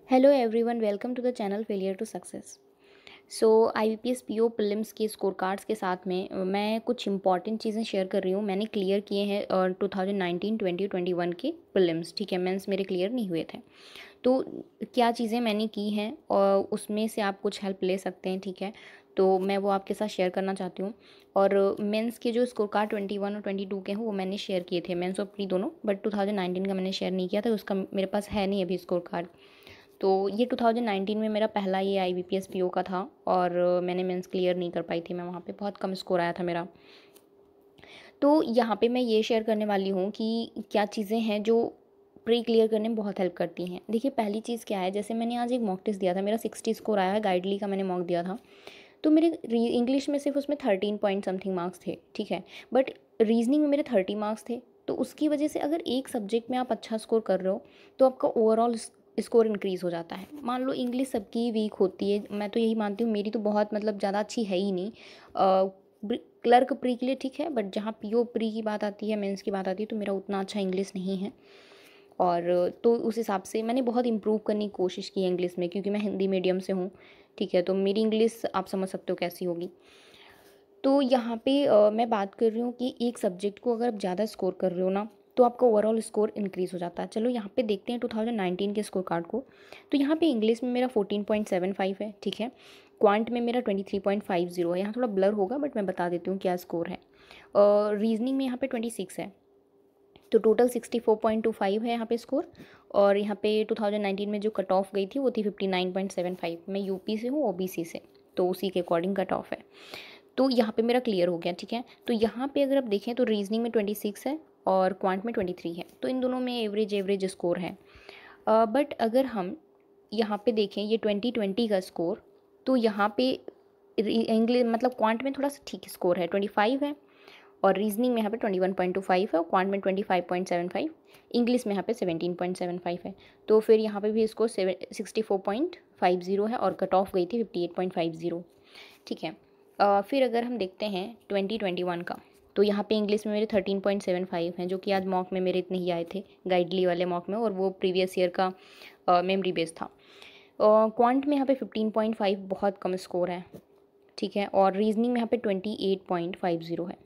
Hello everyone, welcome to the channel failure to success. So IBPS PO prelims के score cards के साथ में मैं कुछ इंपॉर्टेंट चीज़ें शेयर कर रही हूँ। मैंने क्लियर किए हैं 2019, 20, 21 के प्रीलिम्स। ठीक है, मेंस मेरे क्लियर नहीं हुए थे। तो क्या चीज़ें मैंने की हैं और उसमें से आप कुछ हेल्प ले सकते हैं। ठीक है, तो मैं वो आपके साथ शेयर करना चाहती हूँ। और मेंस के जो स्कोर कार्ड 21 और 22 के हैं वो मैंने शेयर किए थे, मेंस और प्री दोनों। बट 2019 का मैंने शेयर नहीं किया था, उसका मेरे पास है नहीं अभी स्कोर कार्ड। तो ये 2019 में मेरा पहला ये IBPS PO का था और मैंने मेंस क्लियर नहीं कर पाई थी। मैं वहाँ पे बहुत कम स्कोर आया था मेरा। तो यहाँ पे मैं ये शेयर करने वाली हूँ कि क्या चीज़ें हैं जो प्री क्लियर करने में बहुत हेल्प करती हैं। देखिए, पहली चीज़ क्या है, जैसे मैंने आज एक मॉक टेस्ट दिया था, मेरा 60 स्कोर आया है, गाइडली का मैंने मॉक दिया था। तो मेरे इंग्लिश में सिर्फ उसमें 13 पॉइंट समथिंग मार्क्स थे। ठीक है, बट रीजनिंग में मेरे 30 मार्क्स थे। तो उसकी वजह से अगर एक सब्जेक्ट में आप अच्छा स्कोर कर रहे हो तो आपका ओवरऑल स्कोर इंक्रीज़ हो जाता है। मान लो इंग्लिश सबकी वीक होती है, मैं तो यही मानती हूँ, मेरी तो बहुत मतलब ज़्यादा अच्छी है ही नहीं। क्लर्क प्री के लिए ठीक है, बट जहाँ PO प्री की बात आती है, मेंस की बात आती है, तो मेरा उतना अच्छा इंग्लिश नहीं है। और तो उस हिसाब से मैंने बहुत इम्प्रूव करने की कोशिश की है इंग्लिश में, क्योंकि मैं हिंदी मीडियम से हूँ। ठीक है, तो मेरी इंग्लिश आप समझ सकते हो कैसी होगी। तो यहाँ पे मैं बात कर रही हूँ कि एक सब्जेक्ट को अगर आप ज़्यादा स्कोर कर रहे हो ना, तो आपका ओवरऑल स्कोर इंक्रीज़ हो जाता है। चलो यहाँ पे देखते हैं 2019 के स्कोर कार्ड को। तो यहाँ पे इंग्लिश में मेरा 14.75 है। ठीक है, क्वांट में मेरा 23.50 है। यहाँ थोड़ा ब्लर होगा बट मैं बता देती हूँ क्या स्कोर है। रीजनिंग में यहाँ पे 26 है, तो टोटल 64.25 है यहाँ पे स्कोर। और यहाँ पे 2019 में जो कट ऑफ गई थी वो थी 59.75। मैं यूपी से हूँ, OBC से, तो उसी के अकॉर्डिंग कट ऑफ है। तो यहाँ पे मेरा क्लियर हो गया। ठीक है, तो यहाँ पे अगर आप देखें तो रीजनिंग में 26 है और क्वांट में 23 है, तो इन दोनों में एवरेज एवरेज स्कोर है। बट अगर हम यहाँ पे देखें ये 2020 का स्कोर, तो यहाँ पे इंग्लिश मतलब क्वांट में थोड़ा सा ठीक स्कोर है, 25 है। और रीजनिंग में यहाँ पे 21.25 है और क्वांट में 25.75। इंग्लिश में यहाँ पे 17.75 है। तो फिर यहाँ पे भी स्कोर 64.50 है और कट ऑफ गई थी 58.50। ठीक है, फिर अगर हम देखते हैं 2021 का, तो यहाँ पे इंग्लिश में मेरे 13.75 हैं, जो कि आज मॉक में मेरे इतने ही आए थे, गाइडली वाले मॉक में, और वो प्रीवियस ईयर का मेमोरी बेस था। क्वांट में यहाँ पे 15.5 बहुत कम स्कोर है। ठीक है, और रीजनिंग में यहाँ पे 28.50 है।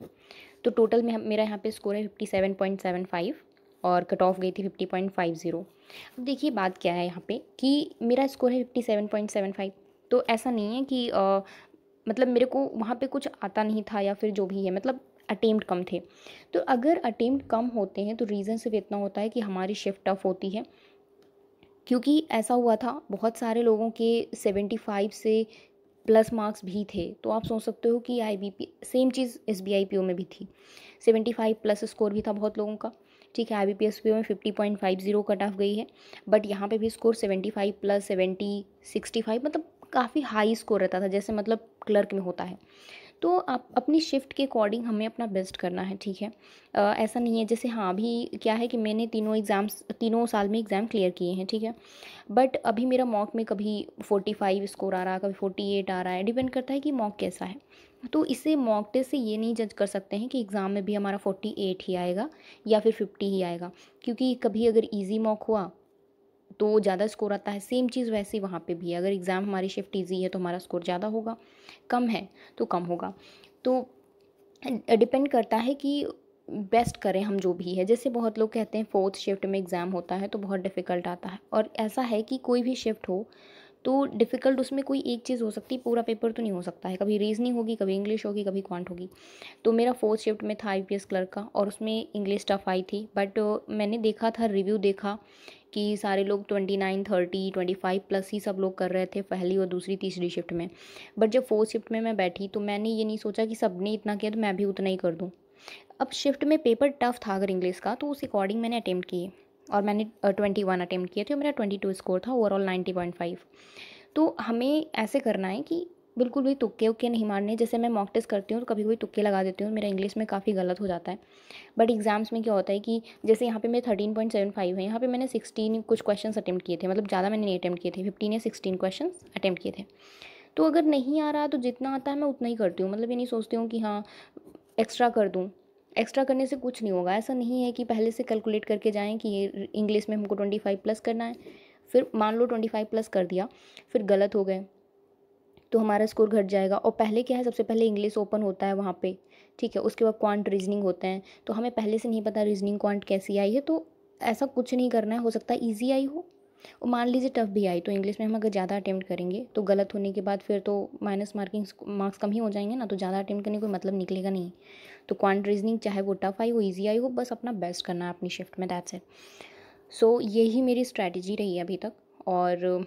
तो टोटल में मेरा यहाँ पे स्कोर है 57.75 और कट ऑफ गई थी 50.50। अब देखिए बात क्या है यहाँ पे कि मेरा स्कोर है 57.75। तो ऐसा नहीं है कि मतलब मेरे को वहाँ पे कुछ आता नहीं था या फिर जो भी है, मतलब अटेम्प्ट कम थे। तो अगर अटेम्प्ट कम होते हैं तो रीज़न सिर्फ इतना होता है कि हमारी शिफ्ट टफ होती है। क्योंकि ऐसा हुआ था, बहुत सारे लोगों के 75 से प्लस मार्क्स भी थे। तो आप सोच सकते हो कि IBP सेम चीज़ SBI PO में भी थी, 75 प्लस स्कोर भी था बहुत लोगों का। ठीक है, IBPS PO में 50.50 कट ऑफ गई है, बट यहाँ पे भी स्कोर 75 प्लस 70, 65, मतलब काफ़ी हाई स्कोर रहता था, जैसे मतलब क्लर्क में होता है। तो आप अपनी शिफ्ट के अकॉर्डिंग हमें अपना बेस्ट करना है। ठीक है, ऐसा नहीं है, जैसे हाँ अभी क्या है कि मैंने तीनों साल में एग्ज़ाम क्लियर किए हैं। ठीक है, बट अभी मेरा मॉक में कभी 45 स्कोर आ रहा है, कभी 48 आ रहा है, डिपेंड करता है कि मॉक कैसा है। तो इसे मॉक टेस्ट से ये नहीं जज कर सकते हैं कि एग्ज़ाम में भी हमारा 48 ही आएगा या फिर 50 ही आएगा, क्योंकि कभी अगर ईजी मॉक हुआ तो ज़्यादा स्कोर आता है। सेम चीज़ वैसे वहाँ पे भी है, अगर एग्ज़ाम हमारी शिफ्ट ईजी है तो हमारा स्कोर ज़्यादा होगा, कम है तो कम होगा। तो डिपेंड करता है कि बेस्ट करें हम जो भी है। जैसे बहुत लोग कहते हैं फोर्थ शिफ्ट में एग्ज़ाम होता है तो बहुत डिफ़िकल्ट आता है, और ऐसा है कि कोई भी शिफ्ट हो तो डिफ़िकल्ट उसमें कोई एक चीज़ हो सकती है, पूरा पेपर तो नहीं हो सकता है। कभी रीजनिंग होगी, कभी इंग्लिश होगी, कभी क्वांट होगी। तो मेरा फोर्थ शिफ्ट में था IPS क्लर्क का, और उसमें इंग्लिश टफ आई थी। बट मैंने देखा था, रिव्यू देखा कि सारे लोग 29, 30, 25 प्लस ही सब लोग कर रहे थे पहली और दूसरी तीसरी शिफ्ट में। बट जब फोर्थ शिफ्ट में मैं बैठी तो मैंने ये नहीं सोचा कि सब ने इतना किया तो मैं भी उतना ही कर दूँ। अब शिफ्ट में पेपर टफ था अगर इंग्लिश का, तो उस अकॉर्डिंग मैंने अटेम्प्ट किए, और मैंने 21 अटेम्प्ट किए थे और मेरा 22 स्कोर था, ओवरऑल 90.5। तो हमें ऐसे करना है कि बिल्कुल भी तुक्के उक्के नहीं मारने। जैसे मैं मॉक टेस्ट करती हूँ तो कभी कभी तुक्के लगा देती हूँ, मेरा इंग्लिश में काफ़ी गलत हो जाता है। बट एग्जाम्स में क्या होता है कि जैसे यहाँ पे मेरे 13.75 है, यहाँ पे मैंने 16 कुछ क्वेश्चन अटेम्प्ट किए थे, मतलब ज़्यादा मैंने नहीं अटेम्प्ट किए थे, 15 या 16 क्वेश्चन अटेम्प्ट किए थे। तो अगर नहीं आ रहा तो जितना आता है मैं उतना ही करती हूँ, मतलब ये नहीं सोचती हूँ कि हाँ एक्स्ट्रा कर दूँ। एक्स्ट्रा करने से कुछ नहीं होगा। ऐसा नहीं है कि पहले से कैलकुलेट करके जाएँ कि ये इंग्लिश में हमको 25 प्लस करना है, फिर मान लो 25 प्लस कर दिया, फिर गलत हो गए तो हमारा स्कोर घट जाएगा। और पहले क्या है, सबसे पहले इंग्लिश ओपन होता है वहाँ पे, ठीक है, उसके बाद क्वांट रीजनिंग होते हैं। तो हमें पहले से नहीं पता रीजनिंग क्वांट कैसी आई है, तो ऐसा कुछ नहीं करना है, हो सकता है ईजी आई हो और मान लीजिए टफ भी आई, तो इंग्लिश में हम अगर ज़्यादा अटेम्प्ट करेंगे तो गलत होने के बाद फिर तो माइनस मार्क्स कम ही हो जाएंगे ना, तो ज़्यादा अटेम्प्ट करने का कोई मतलब निकलेगा नहीं। तो क्वांट रीजनिंग चाहे वो टफ आई हो ईजी आई हो, बस अपना बेस्ट करना है अपनी शिफ्ट में, दैट्स इट। सो यही मेरी स्ट्रैटेजी रही है अभी तक। और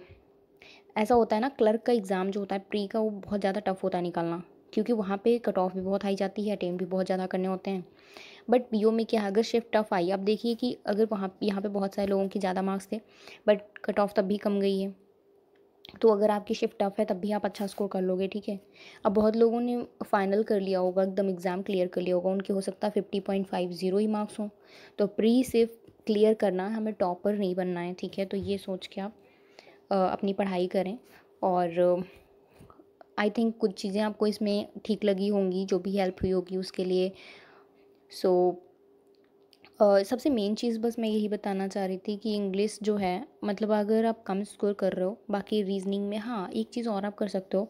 ऐसा होता है ना, क्लर्क का एग्ज़ाम जो होता है प्री का, वो बहुत ज़्यादा टफ होता है निकालना, क्योंकि वहाँ पे कट ऑफ भी बहुत हाई जाती है, अटेम्प्ट भी बहुत ज़्यादा करने होते हैं। बट पीओ में क्या है, अगर शिफ्ट टफ आई, अब देखिए कि अगर वहाँ यहाँ पे बहुत सारे लोगों के ज़्यादा मार्क्स थे बट कट ऑफ तब भी कम गई है, तो अगर आपकी शिफ्ट टफ है तब भी आप अच्छा स्कोर कर लोगे, ठीक है। अब बहुत लोगों ने फाइनल कर लिया होगा, एकदम एग्ज़ाम क्लियर कर लिया होगा, उनके हो सकता है 50.50 ही मार्क्स हों। तो प्री सिर्फ क्लियर करना है, हमें टॉपर नहीं बनना है, ठीक है। तो ये सोच के आप अपनी पढ़ाई करें। और आई थिंक कुछ चीज़ें आपको इसमें ठीक लगी होंगी, जो भी हेल्प हुई होगी उसके लिए। सो सबसे मेन चीज़ बस मैं यही बताना चाह रही थी कि इंग्लिश जो है, मतलब अगर आप कम स्कोर कर रहे हो, बाकी रीजनिंग में हाँ एक चीज़ और आप कर सकते हो,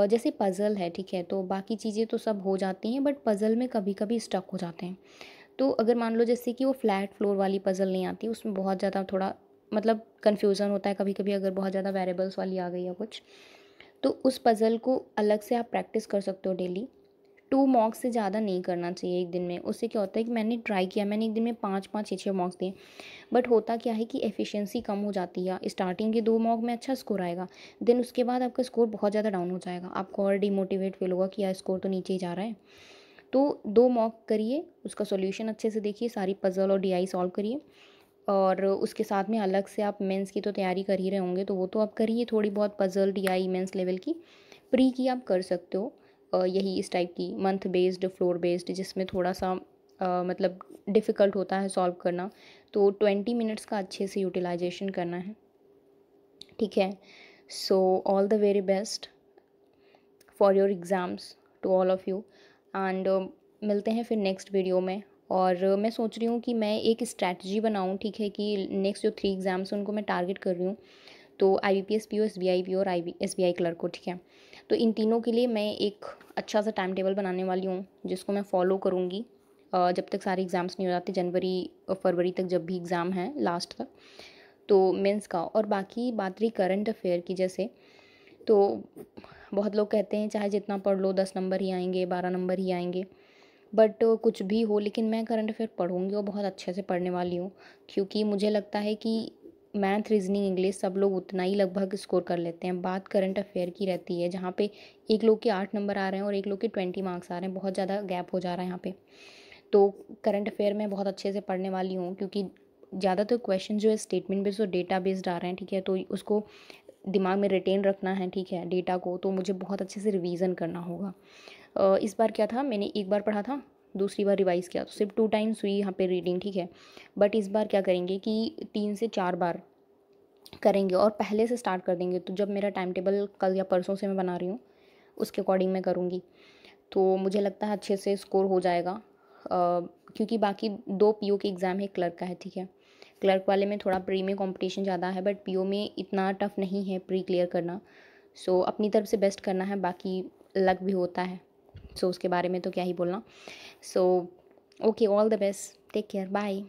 जैसे पज़ल है, ठीक है, तो बाकी चीज़ें तो सब हो जाती हैं बट पज़ल में कभी कभी स्टक हो जाते हैं। तो अगर मान लो जैसे कि वो फ्लैट फ्लोर वाली पज़ल नहीं आती, उसमें बहुत ज़्यादा थोड़ा मतलब कन्फ्यूज़न होता है कभी कभी, अगर बहुत ज़्यादा वेरिएबल्स वाली आ गई या कुछ, तो उस पज़ल को अलग से आप प्रैक्टिस कर सकते हो डेली। 2 मॉक्स से ज़्यादा नहीं करना चाहिए एक दिन में। उससे क्या होता है कि मैंने ट्राई किया, मैंने एक दिन में 5-5 6-6 मॉक्स दिए, बट होता क्या है कि एफिशिएंसी कम हो जाती है। स्टार्टिंग के 2 मॉक में अच्छा स्कोर आएगा, देन उसके बाद आपका स्कोर बहुत ज़्यादा डाउन हो जाएगा, आपको और डिमोटिवेट फील होगा कि यार स्कोर तो नीचे ही जा रहा है। तो 2 मॉक करिए, उसका सॉल्यूशन अच्छे से देखिए, सारी पज़ल और डीआई सॉल्व करिए। और उसके साथ में अलग से आप मेंस की तो तैयारी कर ही रहे होंगे, तो वो तो आप करिए, थोड़ी बहुत पज़ल डीआई मेंस लेवल की। प्री की आप कर सकते हो यही इस टाइप की मंथ बेस्ड, फ्लोर बेस्ड, जिसमें थोड़ा सा मतलब डिफ़िकल्ट होता है सॉल्व करना। तो 20 मिनट्स का अच्छे से यूटिलाइजेशन करना है, ठीक है। So all the very best for your exams to all of you. And मिलते हैं फिर नेक्स्ट वीडियो में। और मैं सोच रही हूँ कि मैं एक स्ट्रैटेजी बनाऊँ, ठीक है, कि नेक्स्ट जो 3 एग्ज़ाम्स हैं उनको मैं टारगेट कर रही हूँ। तो आईबीपीएस पीओ, एसबीआई पीओ और एसबीआई क्लर्क को, ठीक है। तो इन तीनों के लिए मैं एक अच्छा सा टाइम टेबल बनाने वाली हूँ, जिसको मैं फॉलो करूँगी जब तक सारे एग्ज़ाम्स नहीं हो जाते, जनवरी और फरवरी तक, जब भी एग्ज़ाम है लास्ट तक, तो मेंस का। और बाकी बात रही करंट अफेयर की, जैसे तो बहुत लोग कहते हैं चाहे जितना पढ़ लो 10 नंबर ही आएंगे, 12 नंबर ही आएंगे, बट कुछ भी हो, लेकिन मैं करंट अफेयर पढ़ूंगी और बहुत अच्छे से पढ़ने वाली हूँ, क्योंकि मुझे लगता है कि मैथ, रीजनिंग, इंग्लिश सब लोग उतना ही लगभग स्कोर कर लेते हैं। बात करंट अफेयर की रहती है, जहाँ पे एक लोग के 8 नंबर आ रहे हैं और एक लोग के 20 मार्क्स आ रहे हैं, बहुत ज़्यादा गैप हो जा रहा है यहाँ पे। तो करंट अफेयर में बहुत अच्छे से पढ़ने वाली हूँ, क्योंकि ज़्यादातर क्वेश्चन जो है स्टेटमेंट बेस्ड और डेटा बेस्ड आ रहे हैं, ठीक है, तो उसको दिमाग में रिटेन रखना है, ठीक है, डेटा को, तो मुझे बहुत अच्छे से रिवीजन करना होगा। इस बार क्या था, मैंने एक बार पढ़ा था, दूसरी बार रिवाइज़ किया, तो सिर्फ 2 टाइम्स हुई यहाँ पे रीडिंग, ठीक है। बट इस बार क्या करेंगे कि 3 से 4 बार करेंगे और पहले से स्टार्ट कर देंगे। तो जब मेरा टाइम टेबल कल या परसों से मैं बना रही हूँ, उसके अकॉर्डिंग मैं करूँगी, तो मुझे लगता है अच्छे से स्कोर हो जाएगा। क्योंकि बाकी 2 पीओ के एग्ज़ाम है, क्लर्क का है, ठीक है। क्लर्क वाले में थोड़ा प्री में कंपटीशन ज़्यादा है, बट पीओ में इतना टफ नहीं है प्री क्लियर करना। सो अपनी तरफ से बेस्ट करना है, बाकी लक भी होता है, सो उसके बारे में तो क्या ही बोलना। So okay, all the best, take care, bye.